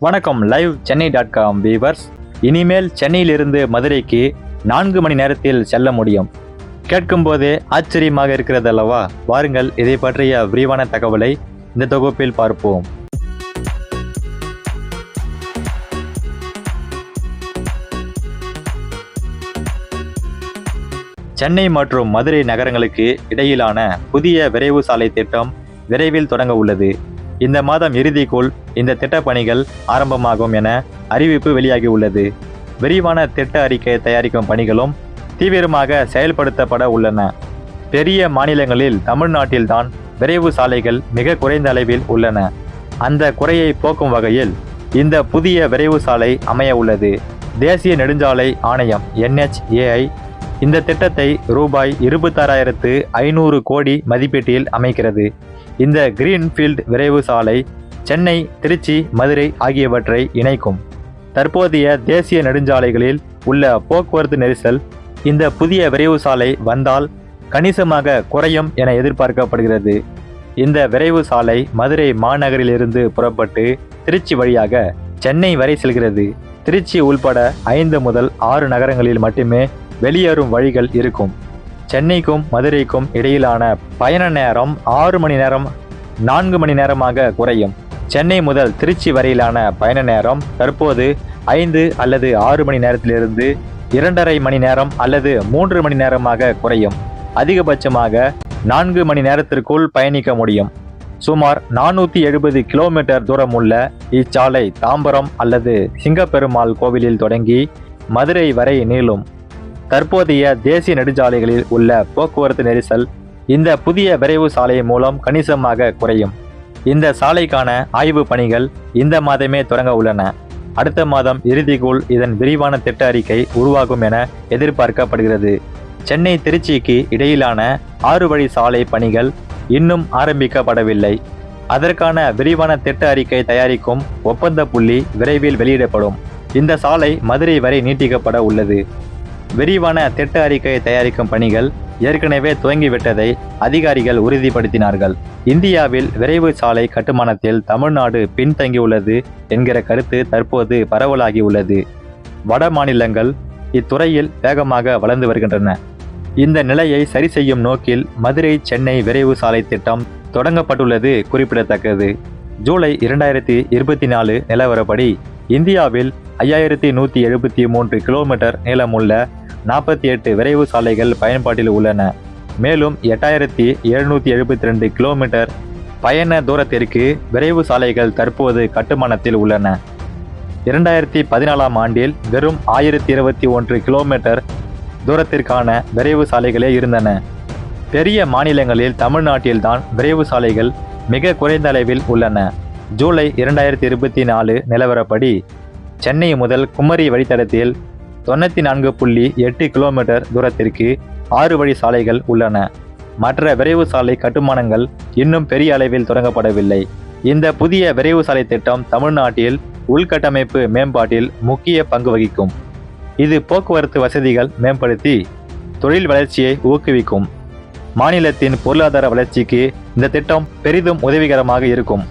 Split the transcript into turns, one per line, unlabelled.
வணக்கம். லைவ் சென்னை.com வீவர்ஸ். இனிமேல் சென்னையிலிருந்து மதுரைக்கு 4 மணி நேரத்தில் செல்ல முடியும். கேட்கும் போதே ஆச்சரியமாக இருக்கிறது அல்லவா? வாருங்கள், இதை பற்றிய விரிவான தகவலை இந்த தொகுப்பில் பார்ப்போம். சென்னை மற்றும் மதுரை நகரங்களுக்கு இடையிலான புதிய விரைவு சாலை திட்டம் விரைவில் தொடங்க உள்ளது. இந்த மாதம் இறுதிக்குள் இந்த திட்டப்பணிகள் ஆரம்பமாகும் என அறிவிப்பு வெளியாகியுள்ளது. விரிவான திட்ட அறிக்கை தயாரிக்கும் பணிகளும் தீவிரமாக செயல்படுத்தப்பட உள்ளன. பெரிய மாநிலங்களில் தமிழ்நாட்டில்தான் விரைவு சாலைகள் மிக குறைந்த அளவில் உள்ளன. அந்த குறையை போக்கும் வகையில் இந்த புதிய விரைவு சாலை அமைய உள்ளது. தேசிய நெடுஞ்சாலை ஆணையம் NHAI இந்த திட்டத்தை ரூபாய் 26,500 கோடி மதிப்பீட்டில் அமைக்கிறது. இந்த கிரீன்ஃபீல்ட் விரைவு சாலை சென்னை, திருச்சி, மதுரை ஆகியவற்றை இணைக்கும். தற்போதைய தேசிய நெடுஞ்சாலைகளில் உள்ள போக்குவரத்து நெரிசல் இந்த புதிய விரைவு சாலை வந்தால் கணிசமாக குறையும் என எதிர்பார்க்கப்படுகிறது. இந்த விரைவு சாலை மதுரை மாநகரிலிருந்து புறப்பட்டு திருச்சி வழியாக சென்னை வரை செல்கிறது. திருச்சி உள்பட 5 முதல் 6 நகரங்களில் மட்டுமே வெளியேறும் வழிகள் இருக்கும். சென்னைக்கும் மதுரைக்கும் இடையிலான பயண நேரம் 6 மணி நேரம் 4 மணி நேரமாக குறையும். சென்னை முதல் திருச்சி வரையிலான பயண நேரம் தற்போது 5 அல்லது 6 மணி நேரத்திலிருந்து 2.5 மணி நேரம் அல்லது 3 மணி நேரமாக குறையும். அதிகபட்சமாக 4 மணி நேரத்திற்குள் பயணிக்க முடியும். சுமார் 470 கிலோமீட்டர் தூரம் உள்ள இச்சாலை தாம்பரம் அல்லது சிங்கப்பெருமாள் கோவிலில் தொடங்கி மதுரை வரை நீளும். தற்போதைய தேசிய நெடுஞ்சாலைகளில் உள்ள போக்குவரத்து நெரிசல் இந்த புதிய விரைவு சாலை மூலம் கணிசமாக குறையும். இந்த சாலைக்கான ஆய்வு பணிகள் இந்த மாதமே தொடங்க உள்ளன. அடுத்த மாதம் இறுதிக்குள் இதன் விரிவான திட்ட அறிக்கை உருவாகும் என எதிர்பார்க்கப்படுகிறது. சென்னை திருச்சிக்கு இடையிலான 6 வழி சாலை பணிகள் இன்னும் ஆரம்பிக்கப்படவில்லை. அதற்கான விரிவான திட்ட அறிக்கை தயாரிக்கும் ஒப்பந்த புள்ளி விரைவில் வெளியிடப்படும். இந்த சாலை மதுரை வரை நீட்டிக்கப்பட உள்ளது. விரிவான திட்ட அறிக்கை தயாரிக்கும் பணிகள் ஏற்கனவே துவங்கிவிட்டதை அதிகாரிகள் உறுதிப்படுத்தினார்கள். இந்தியாவில் விரைவு சாலை கட்டுமானத்தில் தமிழ்நாடு பின்தங்கியுள்ளது என்கிற கருத்து தற்போது பரவலாகியுள்ளது. வட மாநிலங்கள் இத்துறையில் வேகமாக வளர்ந்து வருகின்றன. இந்த நிலையை சரி செய்யும் நோக்கில் மதுரை சென்னை விரைவு சாலை திட்டம் தொடங்கப்பட்டுள்ளது குறிப்பிடத்தக்கது. ஜூலை 2024 நிலவரப்படி இந்தியாவில் 5173 கிலோமீட்டர் நீளமுள்ள 48 விரைவு சாலைகள் பயன்பாட்டில் உள்ளன. மேலும் 8772 கிலோமீட்டர் பயண தூரத்திற்கு விரைவு சாலைகள் தற்போது கட்டுமானத்தில் உள்ளன. 2014ஆம் ஆண்டில் வெறும் 1021 கிலோமீட்டர் தூரத்திற்கான விரைவு சாலைகளே இருந்தன. பெரிய மாநிலங்களில் தமிழ்நாட்டில்தான் விரைவு சாலைகள் மிக குறைந்த அளவில் உள்ளன. ஜூலை 2024 நிலவரப்படி சென்னை முதல் குமரி வழித்தடத்தில் 94.8 கிலோமீட்டர் தூரத்திற்கு 6 வழி சாலைகள் உள்ளன. மற்ற விரைவு சாலை கட்டுமானங்கள் இன்னும் பெரிய அளவில் தொடங்கப்படவில்லை. இந்த புதிய விரைவு சாலை திட்டம் தமிழ்நாட்டில் உள்கட்டமைப்பு மேம்பாட்டில் முக்கிய பங்கு வகிக்கும். இது போக்குவரத்து வசதிகள் மேம்படுத்தி தொழில் வளர்ச்சியை ஊக்குவிக்கும். மாநிலத்தின் பொருளாதார வளர்ச்சிக்கு இந்த திட்டம் பெரிதும் உதவிகரமாக இருக்கும்.